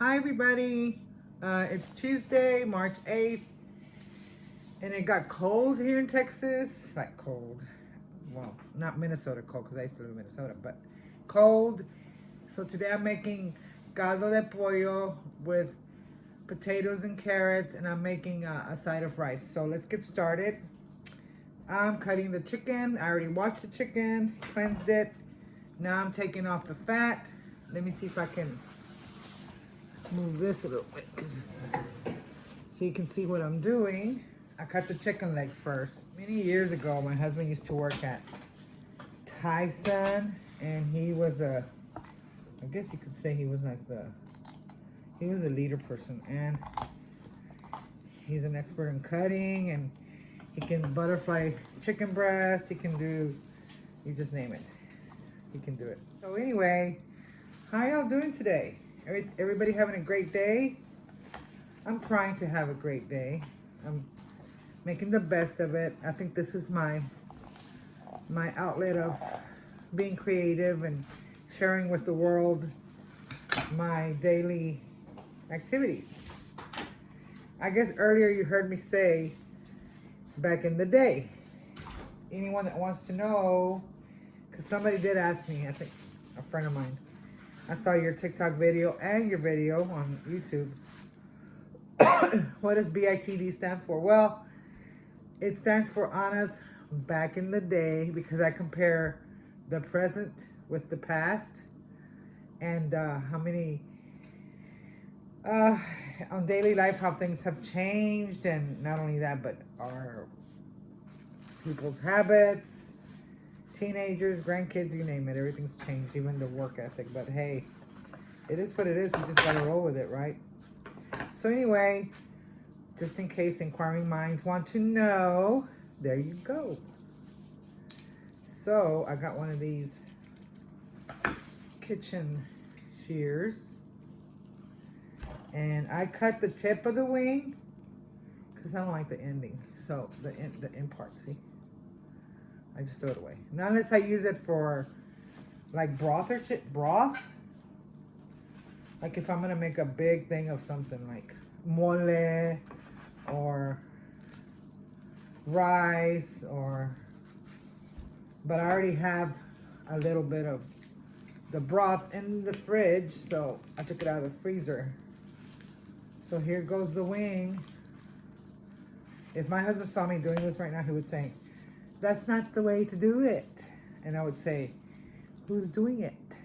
Hi everybody, it's Tuesday, March 8th, and it got cold here in Texas, like cold, well, not Minnesota cold, because I used to live in Minnesota, but cold. So today I'm making caldo de pollo with potatoes and carrots, and I'm making a side of rice. So let's get started. I'm cutting the chicken. I already washed the chicken, cleansed it. Now I'm taking off the fat. Let me see if I can move this a little bit so you can see what I'm doing. I cut the chicken legs first. Many years ago, my husband used to work at Tyson, and he was I guess you could say he was like he was a leader person, and he's an expert in cutting, and he can butterfly chicken breast, he can do, you just name it, he can do it. So anyway, how y'all doing today? Everybody having a great day? I'm trying to have a great day. I'm making the best of it. I think this is my outlet of being creative and sharing with the world my daily activities. I guess earlier you heard me say back in the day. Anyone that wants to know, because somebody did ask me, I think a friend of mine, I saw your TikTok video and your video on YouTube. What does BITD stand for? Well, it stands for honest back in the day, because I compare the present with the past, and how many on daily life, how things have changed, and not only that, but our people's habits, teenagers, grandkids, you name it, everything's changed, even the work ethic. But hey, it is what it is. We just gotta roll with it, right? So anyway, just in case inquiring minds want to know, there you go. So I got one of these kitchen shears, and I cut the tip of the wing because I don't like the ending. So the end part, see? I just throw it away. Not unless I use it for like broth or broth. Like if I'm gonna make a big thing of something like mole or rice, but I already have a little bit of the broth in the fridge, so I took it out of the freezer. So here goes the wing. If my husband saw me doing this right now, he would say, "That's not the way to do it." And I would say, "Who's doing it?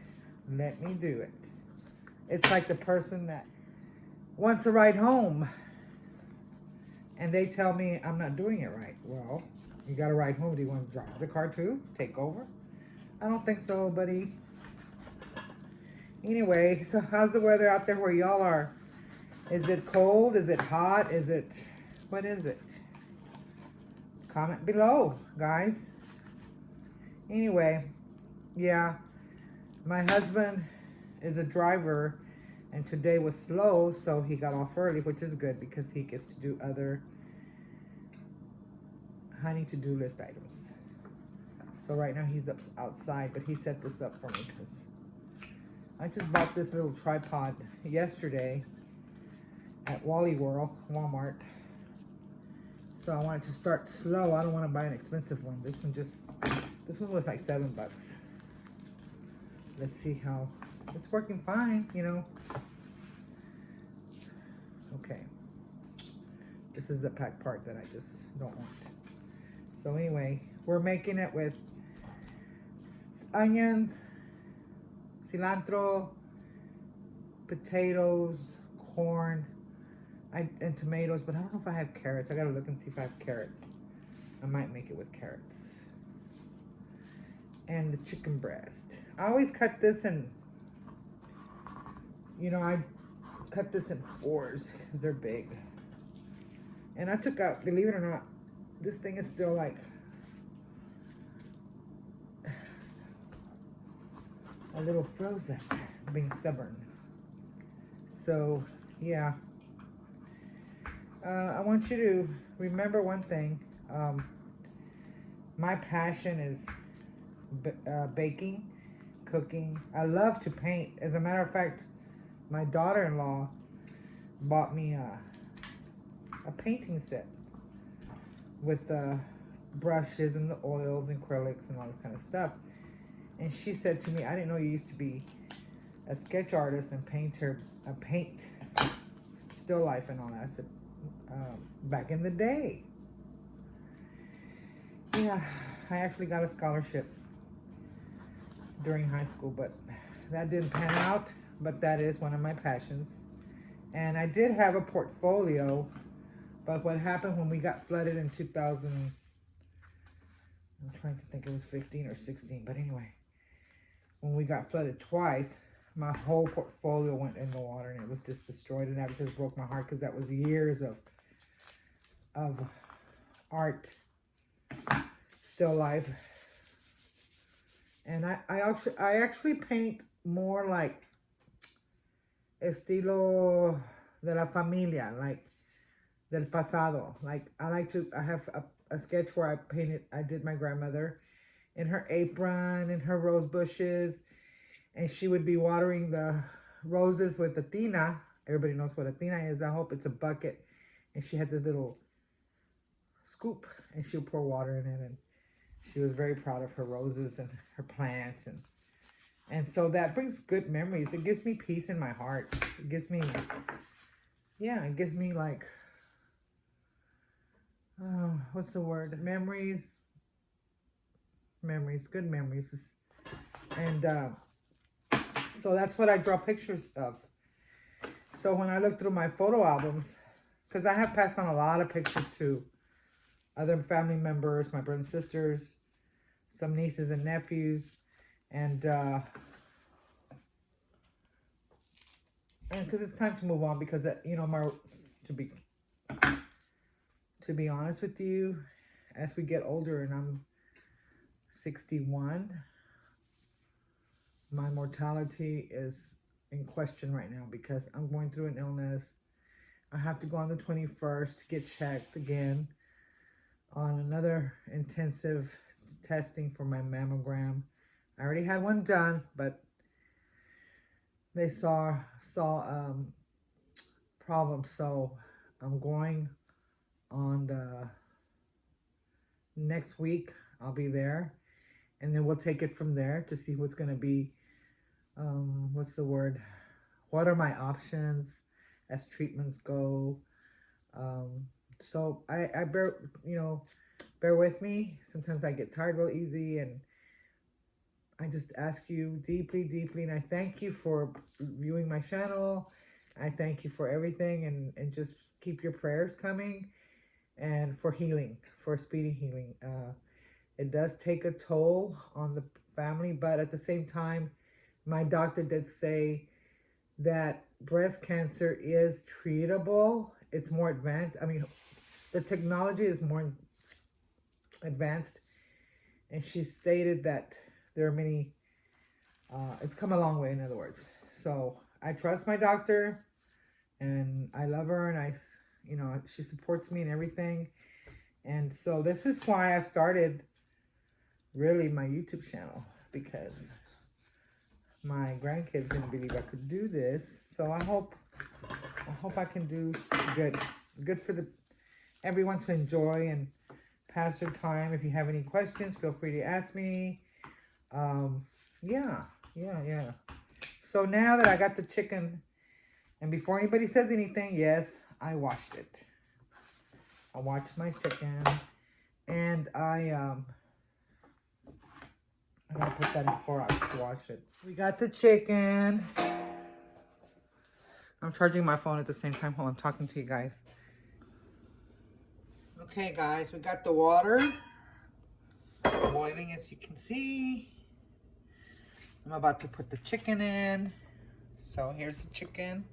Let me do it." It's like the person that wants to ride home and they tell me I'm not doing it right. Well, you got to ride home. Do you want to drive the car too? Take over? I don't think so, buddy. Anyway, so how's the weather out there where y'all are? Is it cold? Is it hot? What is it? Comment below, guys. Anyway, yeah, my husband is a driver, and today was slow, so he got off early, which is good because he gets to do other honey to-do list items. So right now he's outside, but he set this up for me because I just bought this little tripod yesterday at Walmart. So I wanted to start slow. I don't want to buy an expensive one. This one was like $7. Let's see how it's working fine, you know. Okay. This is the pack part that I just don't want. So anyway, we're making it with onions, cilantro, potatoes, corn, and tomatoes, but I don't know if I have carrots. I gotta look and see if I have carrots. I might make it with carrots. And the chicken breast. I always cut this in, I cut this in 4s because they're big. And I took out, believe it or not, this thing is still like a little frozen, being stubborn. So, yeah. I want you to remember one thing. My passion is baking, cooking. I love to paint. As a matter of fact, my daughter-in-law bought me a painting set with the brushes and the oils and acrylics and all this kind of stuff. And she said to me, I didn't know you used to be a sketch artist and painter, paint still life and all that. I said, back in the day. Yeah, I actually got a scholarship during high school, but that didn't pan out. But that is one of my passions. And I did have a portfolio, but what happened when we got flooded in 2000, I'm trying to think, it was 15 or 16, but anyway, when we got flooded twice, my whole portfolio went in the water and it was just destroyed, and that just broke my heart because that was years of art, still life. And I actually paint more like estilo de la familia, like del pasado. Like I have a sketch where I did my grandmother in her apron and her rose bushes, and she would be watering the roses with a tina. Everybody knows what a tina is, I hope. It's a bucket, and she had this little scoop, and she would pour water in it, and she was very proud of her roses and her plants, and so that brings good memories. It gives me peace in my heart. It gives me, yeah, it gives me like, what's the word? Memories, good memories. And so that's what I draw pictures of. So when I look through my photo albums, because I have passed on a lot of pictures to other family members, my brothers and sisters, some nieces and nephews, and because it's time to move on, because you know, to be honest with you, as we get older, and I'm 61, my mortality is in question right now because I'm going through an illness. I have to go on the 21st to get checked again on another intensive testing for my mammogram. I already had one done, but they saw problems, so I'm going on the next week. I'll be there, and then we'll take it from there to see what's going to be, what's the word? What are my options as treatments go? So I bear with me. Sometimes I get tired real easy, and I just ask you deeply, and I thank you for viewing my channel. I thank you for everything, and just keep your prayers coming, and for healing, for speedy healing. It does take a toll on the family, but at the same time, my doctor did say that breast cancer is treatable. It's more advanced. I mean, the technology is more advanced, and she stated that there are many, it's come a long way, in other words. So I trust my doctor, and I love her, and she supports me and everything. And so this is why I started really my YouTube channel, because my grandkids didn't believe I could do this. So I hope I can do good for everyone to enjoy and pass their time. If you have any questions, feel free to ask me. Yeah. So now that I got the chicken, and before anybody says anything, yes, I washed it. I washed my chicken, and I'm gonna put that in 4 hours to wash it. We got the chicken. I'm charging my phone at the same time while I'm talking to you guys. Okay, guys, we got the water boiling, as you can see. I'm about to put the chicken in. So here's the chicken.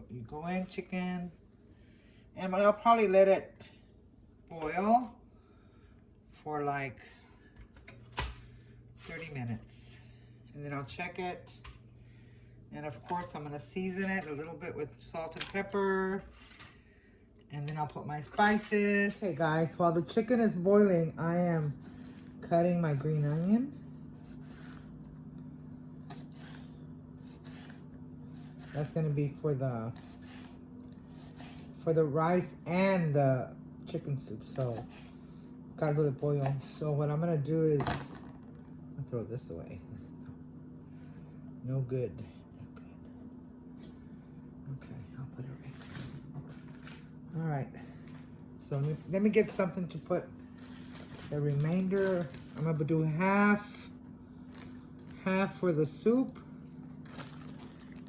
You go in, chicken. And I'll probably let it boil for like 30 minutes. And then I'll check it. And of course, I'm gonna season it a little bit with salt and pepper. And then I'll put my spices. Okay guys, while the chicken is boiling, I am cutting my green onion. That's gonna be for the rice and the chicken soup. So caldo de pollo. So what I'm gonna do is I'll throw this away. No good. Okay, I'll put it right. All right. So let me get something to put the remainder. I'm gonna do half for the soup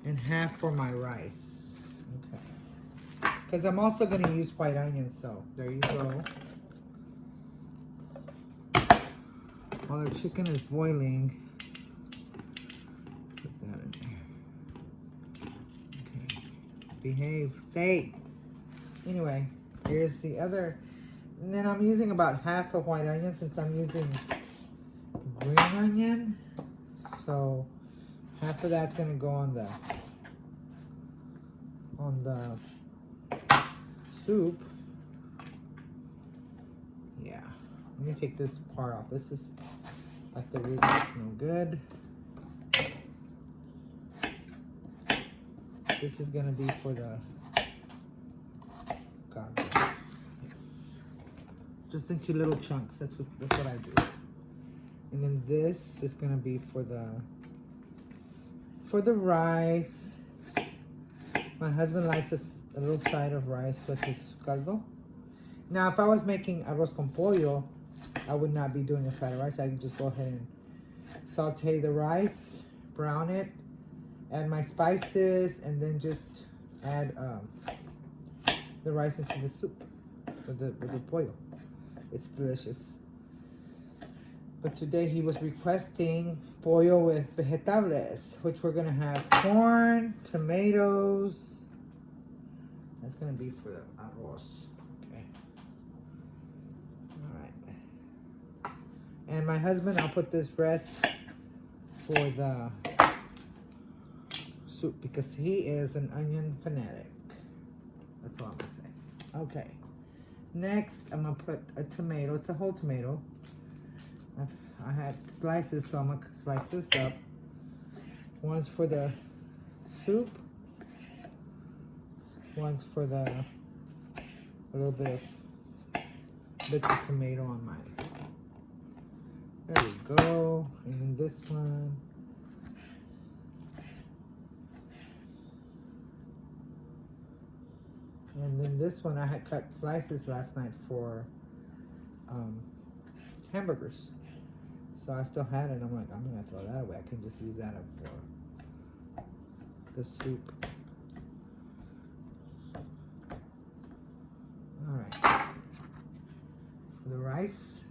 and half for my rice. Okay. Because I'm also gonna use white onions, so there you go. While the chicken is boiling, put that in there. Okay. Behave, stay. Anyway, here's the other. And then I'm using about half a white onion since I'm using green onion. So half of that's gonna go on the soup. Yeah. Let me take this part off. This is like the root, that's no good. This is gonna be for the caldo. Yes. Just into little chunks. That's what I do. And then this is gonna be for the rice. My husband likes a little side of rice with his caldo. Now, if I was making arroz con pollo, I would not be doing a side of rice. I could just go ahead and saute the rice, brown it, add my spices, and then just add the rice into the soup with the pollo. It's delicious. But today he was requesting pollo with vegetables, which we're gonna have corn, tomatoes. That's gonna be for the arroz. Okay. All right. And my husband, I'll put this rest for the soup because he is an onion fanatic. That's all I'm gonna say. Okay. Next, I'm gonna put a tomato. It's a whole tomato. I had slices, so I'm gonna slice this up. One's for the soup. One's for a little bit of bits of tomato on mine. There we go. And then this one. And then this one, I had cut slices last night for hamburgers. So I still had it. I'm like, I'm gonna throw that away. I can just use that up for the soup. All right. For the rice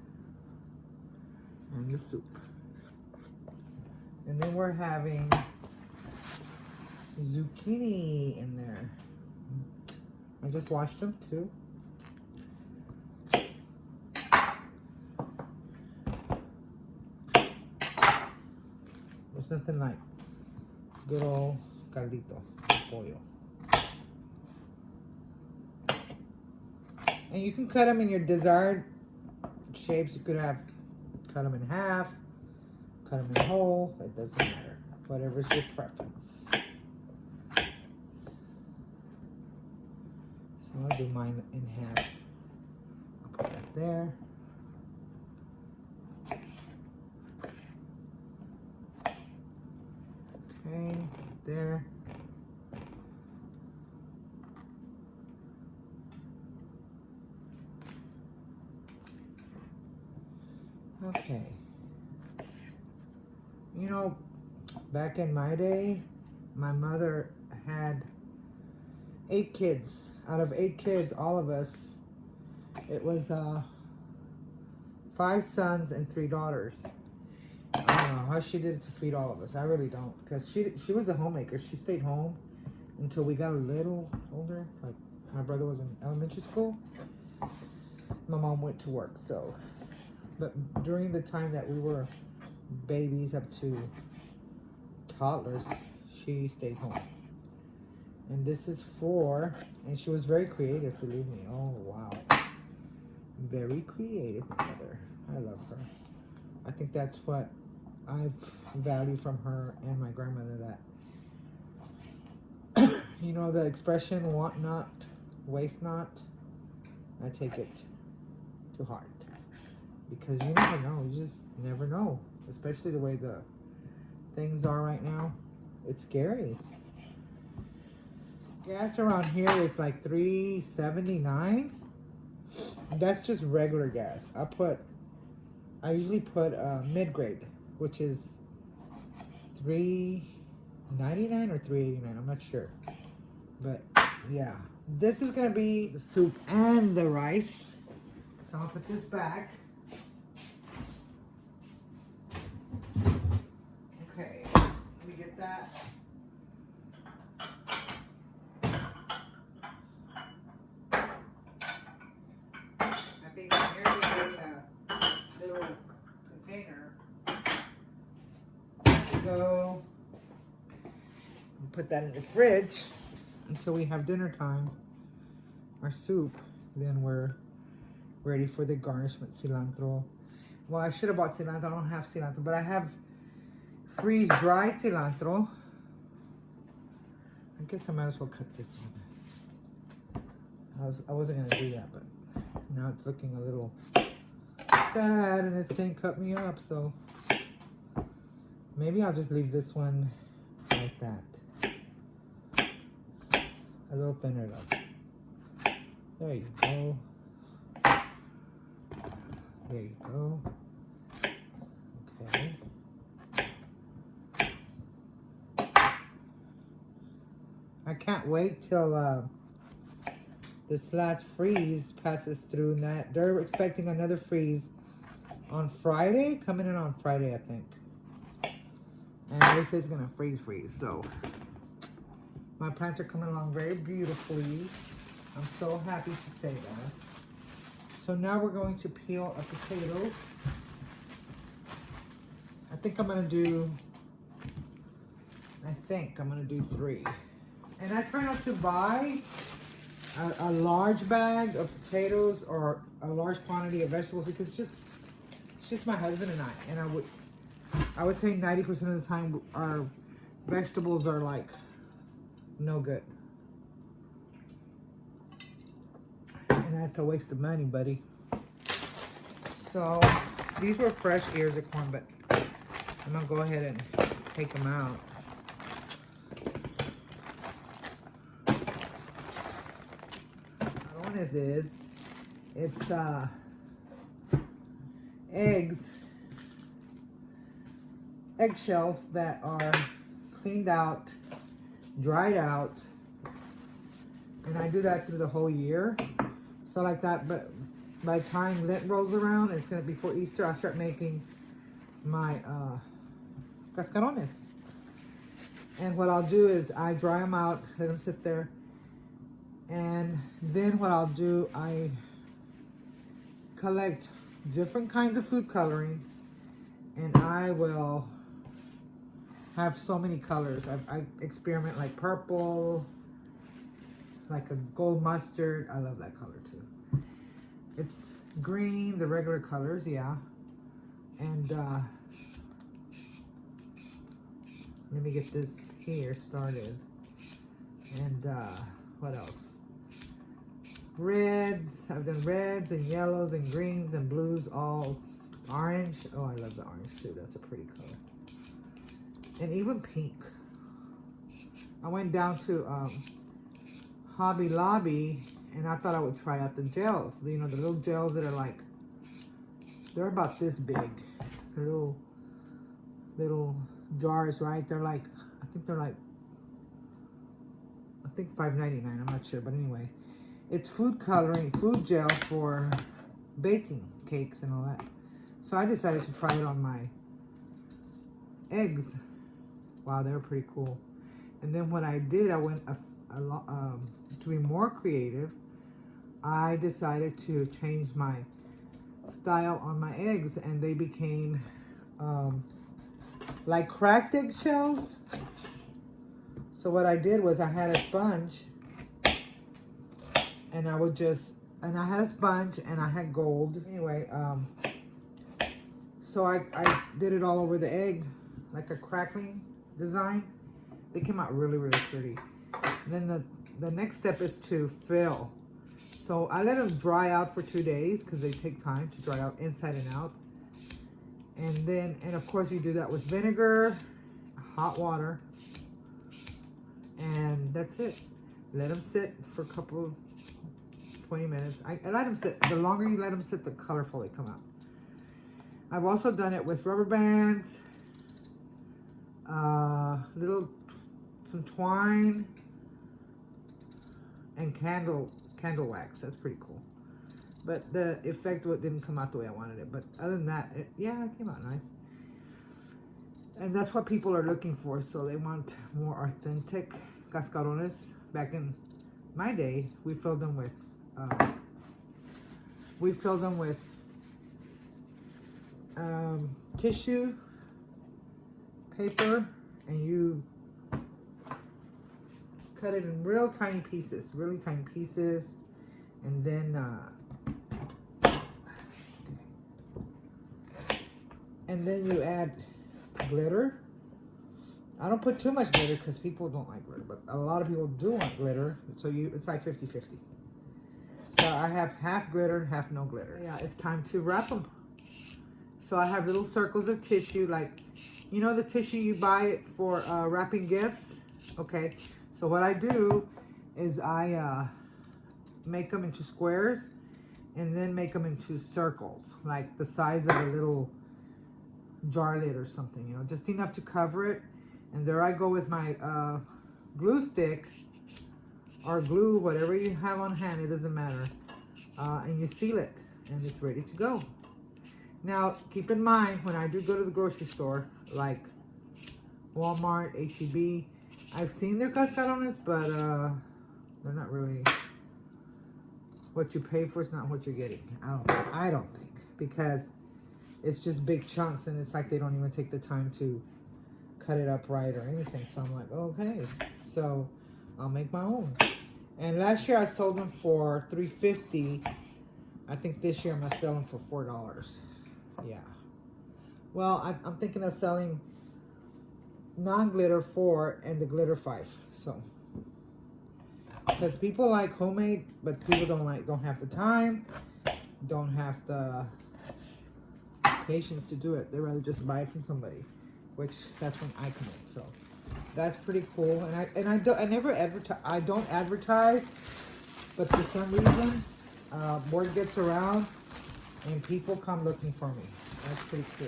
and the soup. And then we're having zucchini in there. I just washed them too. There's nothing like good old caldito pollo. And you can cut them in your desired shapes. You could have cut them in half, cut them in whole. It doesn't matter. Whatever's your preference. So I'll do mine in half. I'll put that there. Okay, there. Okay. You know, back in my day, my mother had 8 kids. Out of 8 kids, all of us, it was 5 sons and 3 daughters. I don't know how she did it to feed all of us. I really don't, because she was a homemaker. She stayed home until we got a little older. Like my brother was in elementary school. My mom went to work, so. But during the time that we were babies up to toddlers, she stayed home. And this is for, and she was very creative, believe me. Oh, wow. Very creative mother. I love her. I think that's what I value from her and my grandmother, that You know the expression, want not, waste not? I take it to heart. Because you never know. You just never know. Especially the way the things are right now. It's scary. Gas around here is like $3.79. That's just regular gas. I usually put mid-grade, which is $3.99 or $3.89. I'm not sure. But yeah, this is gonna be the soup and the rice. So I'll put this back. Okay, let me get that. I think I'm nearly getting a little container. Go. Put that in the fridge until we have dinner time. Our soup. Then we're ready for the garnishment. Cilantro. Well, I should have bought cilantro. I don't have cilantro, but I have freeze-dried cilantro. I guess I might as well cut this one. I wasn't gonna do that, but now it's looking a little sad, and it's saying cut me up. So maybe I'll just leave this one like that. A little thinner though. There you go. There you go. Okay. I can't wait till this last freeze passes through. They're expecting another freeze on Friday, coming in on Friday, I think. And they say it's gonna freeze. So my plants are coming along very beautifully. I'm so happy to say that. So now we're going to peel a potato. I think I'm gonna do 3. And I try not to buy a large bag of potatoes or a large quantity of vegetables because it's just my husband and I. And I would say 90% of the time our vegetables are like no good. And that's a waste of money, buddy. So these were fresh ears of corn, but I'm gonna go ahead and take them out. What is it's eggshells that are cleaned out, dried out, and I do that through the whole year. So like that, but by the time Lent rolls around, it's gonna be before Easter, I'll start making my cascarones. And what I'll do is I dry them out, let them sit there. And then what I'll do, I collect different kinds of food coloring, and I will have so many colors. I experiment like purple, like a gold mustard. I love that color too. It's green, the regular colors, yeah. And let me get this here started. And what else? Reds. I've done reds and yellows and greens and blues, all orange. Oh, I love the orange too. That's a pretty color. And even pink. I went down to Hobby Lobby and I thought I would try out the gels. You know, the little gels that are like, they're about this big. They're little jars, right? They're like, I think $5.99. I'm not sure, but anyway. It's food coloring, food gel for baking cakes and all that. So I decided to try it on my eggs. Wow, they were pretty cool. And then what I did, I went to be more creative. I decided to change my style on my eggs, and they became like cracked eggshells. So what I did was I had a sponge. And I had a sponge and I had gold. Anyway, so I did it all over the egg, like a crackling design. They came out really, really pretty. Then the next step is to fill. So I let them dry out for 2 days because they take time to dry out inside and out. And of course you do that with vinegar, hot water, and that's it. Let them sit for a couple of 20 minutes. I let them sit. The longer you let them sit, the colorful they come out. I've also done it with rubber bands, some twine, and candle wax. That's pretty cool. But the effect didn't come out the way I wanted it. But other than that, it came out nice. And that's what people are looking for. So they want more authentic cascarones. Back in my day, we filled them with tissue paper, and you cut it in really tiny pieces, and then you add glitter. I don't put too much glitter because people don't like glitter, but a lot of people do want glitter, so it's like 50-50. So I have half glitter and half no glitter. Yeah, it's time to wrap them. So I have little circles of tissue, like, you know the tissue you buy it for wrapping gifts? Okay, so what I do is I make them into squares and then make them into circles, like the size of a little jar lid or something, you know, just enough to cover it. And there I go with my glue stick or glue, whatever you have on hand, it doesn't matter. And you seal it and it's ready to go. Now, keep in mind, when I do go to the grocery store, like Walmart, H-E-B, I've seen their cascarones, but they're not really, what you pay for is not what you're getting. I don't think, because it's just big chunks, and it's like they don't even take the time to cut it up right or anything. So I'm like, okay, so I'll make my own. And last year I sold them for $3.50. I think this year I'm gonna sell them for $4. Yeah. Well, I'm thinking of selling non-glitter 4 and the glitter 5. So, because people like homemade, but people don't have the time, don't have the patience to do it. They rather just buy it from somebody, which that's when I come in. So that's pretty cool. And I don't advertise, but for some reason, word gets around and people come looking for me. That's pretty cool.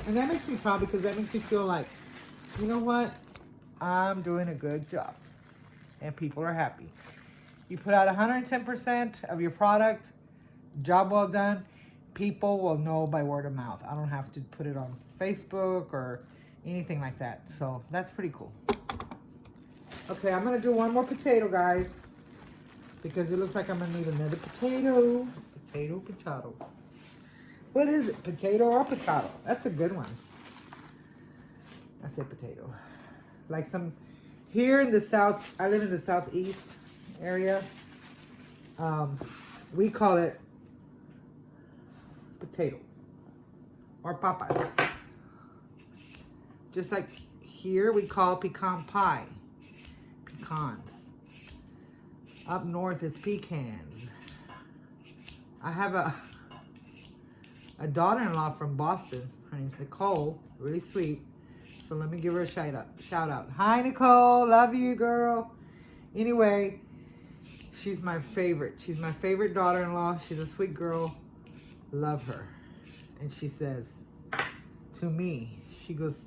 And that makes me proud, because that makes me feel like, you know what? I'm doing a good job and people are happy. You put out 110% of your product, job well done, people will know by word of mouth. I don't have to put it on Facebook or anything like that. So that's pretty cool. Okay, I'm gonna do one more potato, guys, because it looks like I'm gonna need another potato. Potato. What is it? Potato or potato? That's a good one. I said potato. Like here in the south, I live in the southeast area. We call it potato or papas. Just like here we call pecan pie. Pecans. Up north it's pecans. I have a daughter-in-law from Boston. Her name's Nicole. Really sweet. So let me give her a shout out. Hi, Nicole. Love you, girl. Anyway, she's my favorite. She's my favorite daughter-in-law. She's a sweet girl. Love her. And she says to me, she goes,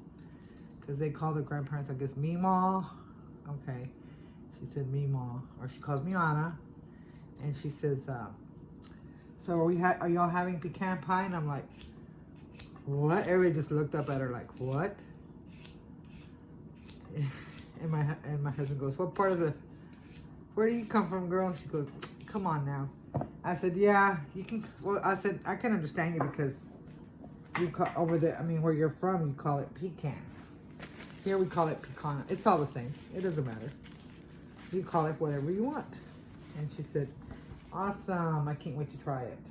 because they call their grandparents, I guess, Meemaw. Okay. She said Meemaw. Or she calls me Anna. And she says, so are y'all having pecan pie? And I'm like, what? Everybody just looked up at her like, what? And my husband goes, what part of where do you come from, girl? She goes, come on now. I said, yeah, you can. Well, I said, I can understand you, because you call where you're from, you call it pecan. Here we call it pecan. It's all the same. It doesn't matter. You call it whatever you want. And she said, awesome. I can't wait to try it.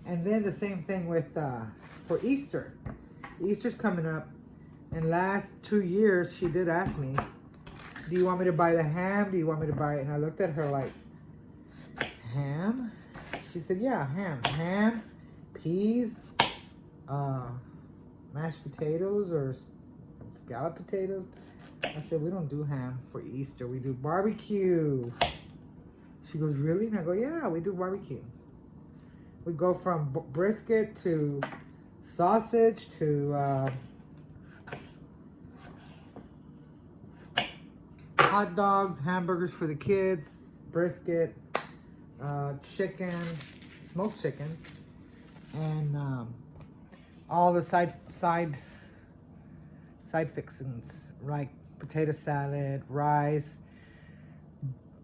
And then the same thing with for Easter. Easter's coming up. And last 2 years, she did ask me do you want me to buy the ham? Do you want me to buy it? And I looked at her like, ham? She said, yeah, ham. Ham, peas, mashed potatoes or scalloped potatoes. I said, we don't do ham for Easter. We do barbecue. She goes, really? And I go, yeah, we do barbecue. We go from brisket to sausage to hot dogs, hamburgers for the kids, brisket, chicken, smoked chicken, and all the side fixings like potato salad, rice,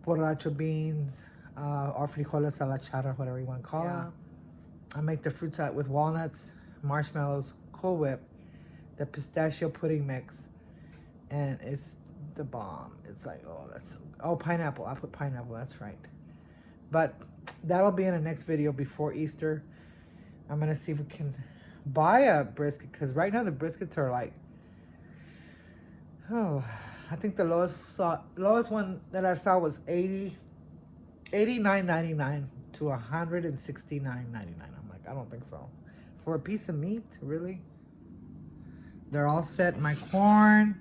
borracho beans, or frijoles a la chara, whatever you want to call it. I make the fruit salad with walnuts, marshmallows, Cool Whip, the pistachio pudding mix, and it's the bomb. It's like, oh, that's so, oh, pineapple. I put pineapple, that's right. But that'll be in the next video before Easter. I'm gonna see if we can buy a brisket, because right now the briskets are like, oh, I think the lowest one that I saw was $89.99 to $169.99. I'm like, I don't think so. For a piece of meat, really? They're all set. My corn,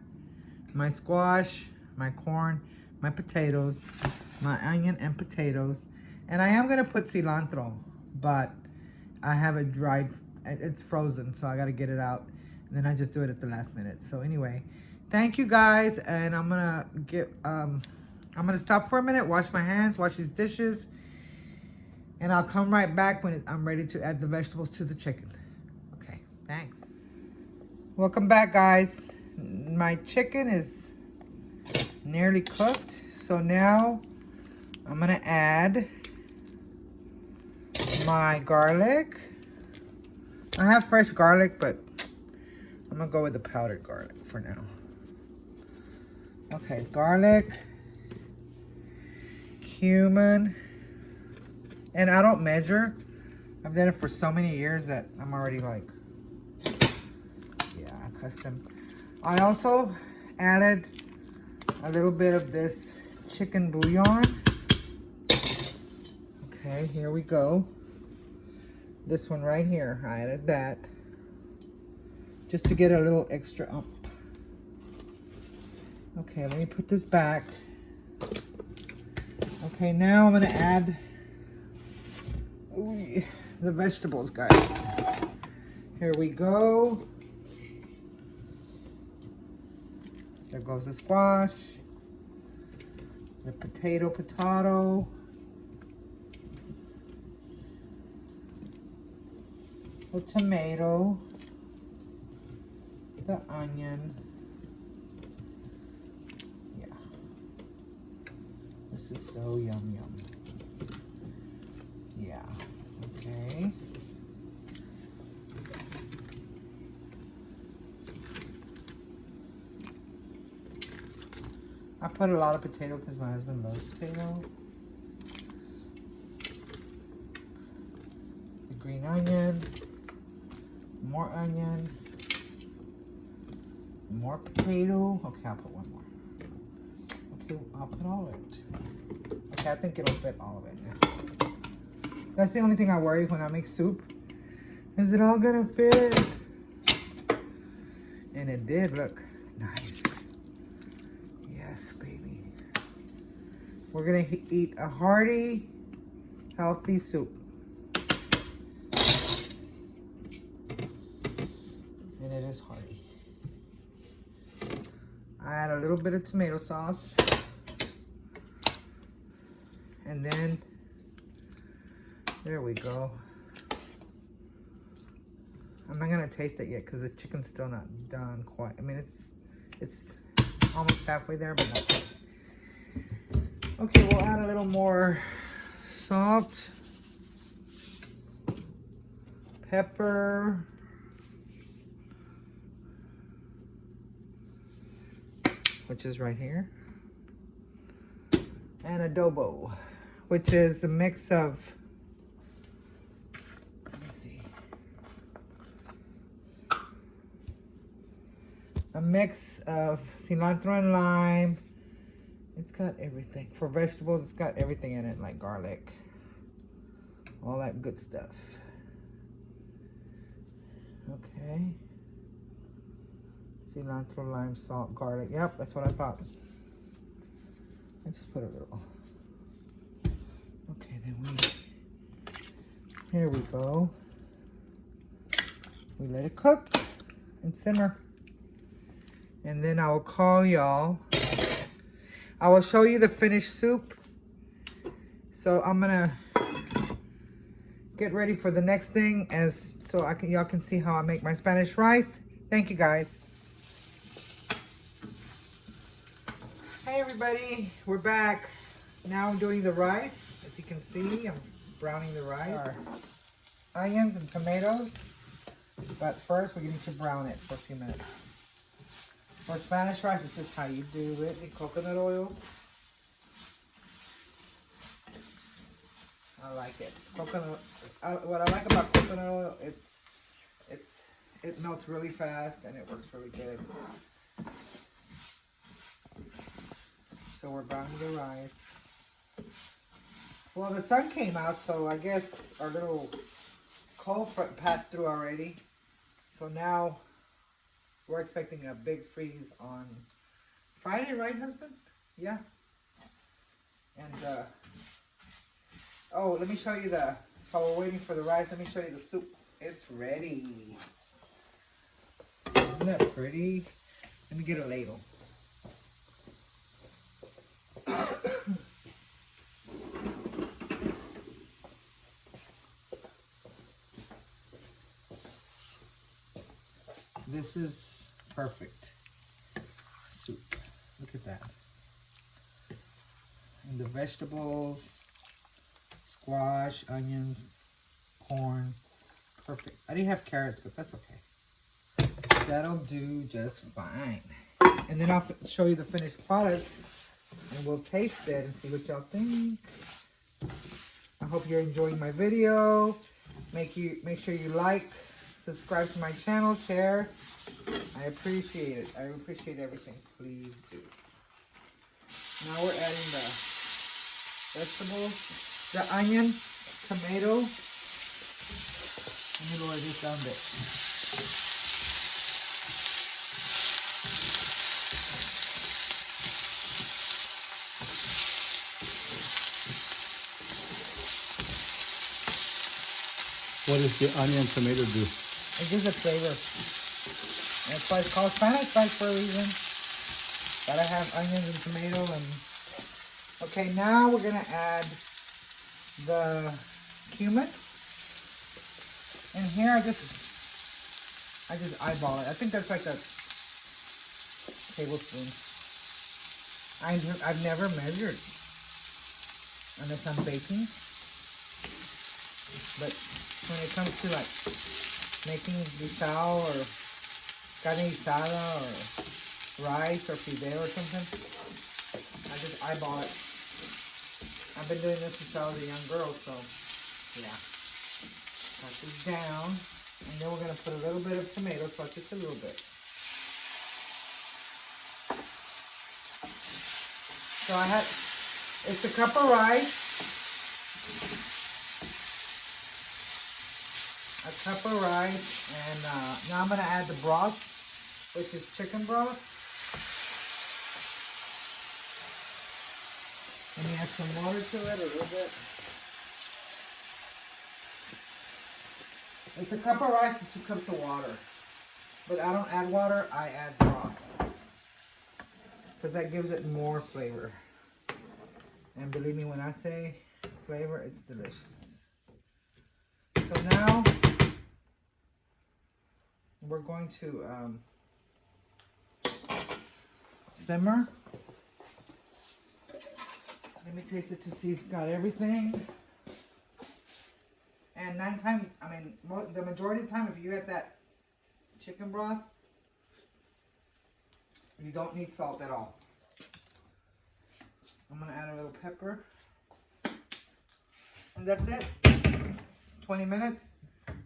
my squash, my corn, my potatoes, my onion and potatoes. And I am gonna put cilantro, but I have it dried. It's frozen, so I gotta get it out. And then I just do it at the last minute. So anyway, thank you guys, and I'm gonna stop for a minute, wash my hands, wash these dishes, and I'll come right back when I'm ready to add the vegetables to the chicken. Okay, thanks. Welcome back, guys. My chicken is nearly cooked, so now I'm gonna add my garlic. I have fresh garlic, but I'm gonna go with the powdered garlic for now. Okay, garlic, cumin, and I don't measure. I've done it for so many years that I'm already like, yeah, accustomed. I also added a little bit of this chicken bouillon. Okay, here we go. This one right here, I added that just to get a little extra up. Okay, let me put this back. Okay, now I'm gonna add the vegetables, guys. Here we go. There goes the squash, the potato, the tomato, the onion. Yeah. This is so yum. Yeah. Okay. I put a lot of potato because my husband loves potato. The green onion. More onion. More potato. Okay, I'll put one more. Okay, I'll put all of it. Okay, I think it'll fit all of it now. That's the only thing I worry when I make soup. Is it all gonna fit? And it did, look. Nice. Yes, baby. We're gonna eat a hearty, healthy soup. And it is hearty. I add a little bit of tomato sauce. And then, there we go. I'm not gonna taste it yet because the chicken's still not done quite. I mean, it's almost halfway there, but not quite. Okay, we'll add a little more salt, pepper, which is right here, and adobo, which is a mix of, let me see, a mix of cilantro and lime, It's got everything. For vegetables, it's got everything in it, like garlic. All that good stuff. Okay. Cilantro, lime, salt, garlic. Yep, that's what I thought. I just put a little. Okay, then here we go. We let it cook and simmer. And then I will call y'all. I will show you the finished soup. So I'm gonna get ready for the next thing so y'all can see how I make my Spanish rice. Thank you guys. Hey everybody, we're back. Now I'm doing the rice. As you can see, I'm browning the rice. Our onions and tomatoes. But first we're going to brown it for a few minutes. For Spanish rice, this is how you do it in coconut oil. I like it. Coconut. What I like about coconut oil, it melts really fast and it works really good. So we're browning the rice. Well, the sun came out, so I guess our little cold front passed through already. So now we're expecting a big freeze on Friday, right, husband? Yeah. And oh, let me show you while we're waiting for the rice, let me show you the soup. It's ready. Isn't that pretty? Let me get a ladle. This is perfect soup. Look at that. And the vegetables, squash, onions, corn. Perfect. I didn't have carrots, but that's okay. That'll do just fine. And then I'll show you the finished product and we'll taste it and see what y'all think. I hope you're enjoying my video. Make sure you like, subscribe to my channel, share. I appreciate it. I appreciate everything. Please do. Now we're adding the vegetables, the onion, tomato. Let me lower this down a bit. What does the onion and tomato do? It gives it flavor. That's why it's called Spanish rice for a reason. Gotta have onions and tomato and... Okay, now we're gonna add the cumin. And here I just eyeball it. I think that's like a tablespoon. I've never measured unless I'm baking. But when it comes to like making guisao or carne guisada or rice or fideo or something, I just eyeball it. I've been doing this since I was a young girl, so yeah. Cut this down, and then we're gonna put a little bit of tomato sauce, just a little bit. So it's a cup of rice, and now I'm gonna add the broth, which is chicken broth. Let me add some water to it, a little bit. It's a cup of rice and 2 cups of water. But I don't add water, I add broth. Because that gives it more flavor. And believe me when I say flavor, it's delicious. So now, we're going to simmer. Let me taste it to see if it's got everything. And the majority of the time, if you add that chicken broth, you don't need salt at all. I'm gonna add a little pepper. And that's it. 20 minutes,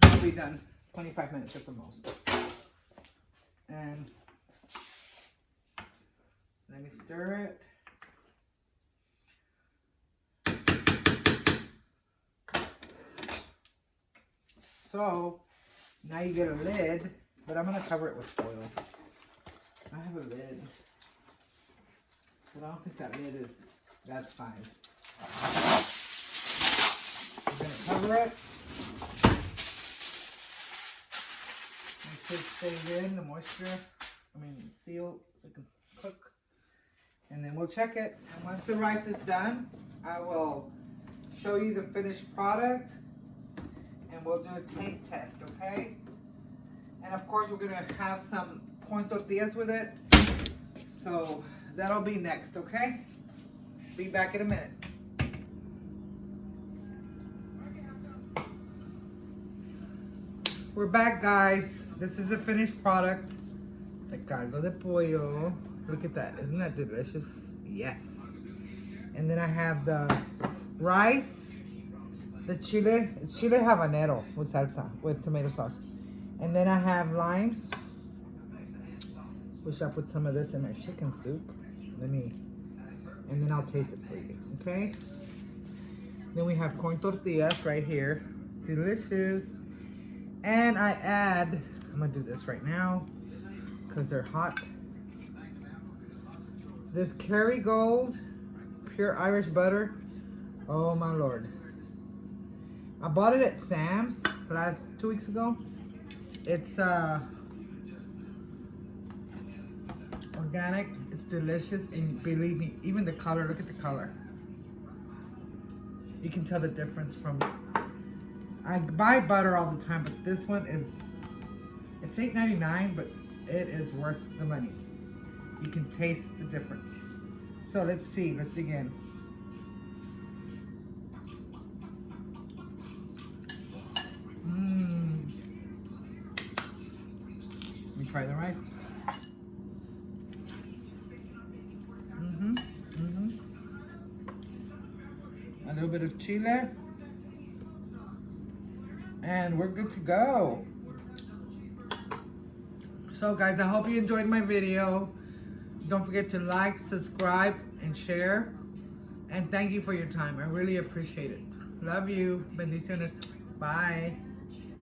I'll be done. 25 minutes at the most. And let me stir it. So now you get a lid, but I'm gonna cover it with foil. I have a lid, but I don't think that lid is that size. I'm gonna cover it. Make sure it stays in the moisture. Seal so it can cook. And then we'll check it. And once the rice is done, I will show you the finished product and we'll do a taste test, okay? And of course, we're gonna have some corn tortillas with it. So that'll be next, okay? Be back in a minute. We're back, guys. This is the finished product. The caldo de pollo. Look at that. Isn't that delicious? Yes. And then I have the rice, the chile. It's chile habanero with salsa, with tomato sauce. And then I have limes. Wish I put some of this in my chicken soup. And then I'll taste it for you, okay? Then we have corn tortillas right here. Delicious. And I add, I'm gonna do this right now because they're hot. This Kerrygold pure Irish butter. Oh my Lord. I bought it at Sam's 2 weeks ago. It's organic. It's delicious, and believe me, even the color, look at the color. You can tell the difference from, I buy butter all the time, but this one is, it's $8.99, but it is worth the money. You can taste the difference. So let's see, let's dig in. Let me try the rice. A little bit of chile. And we're good to go. So guys, I hope you enjoyed my video. Don't forget to like, subscribe, and share. And thank you for your time. I really appreciate it. Love you. Bendiciones. Bye.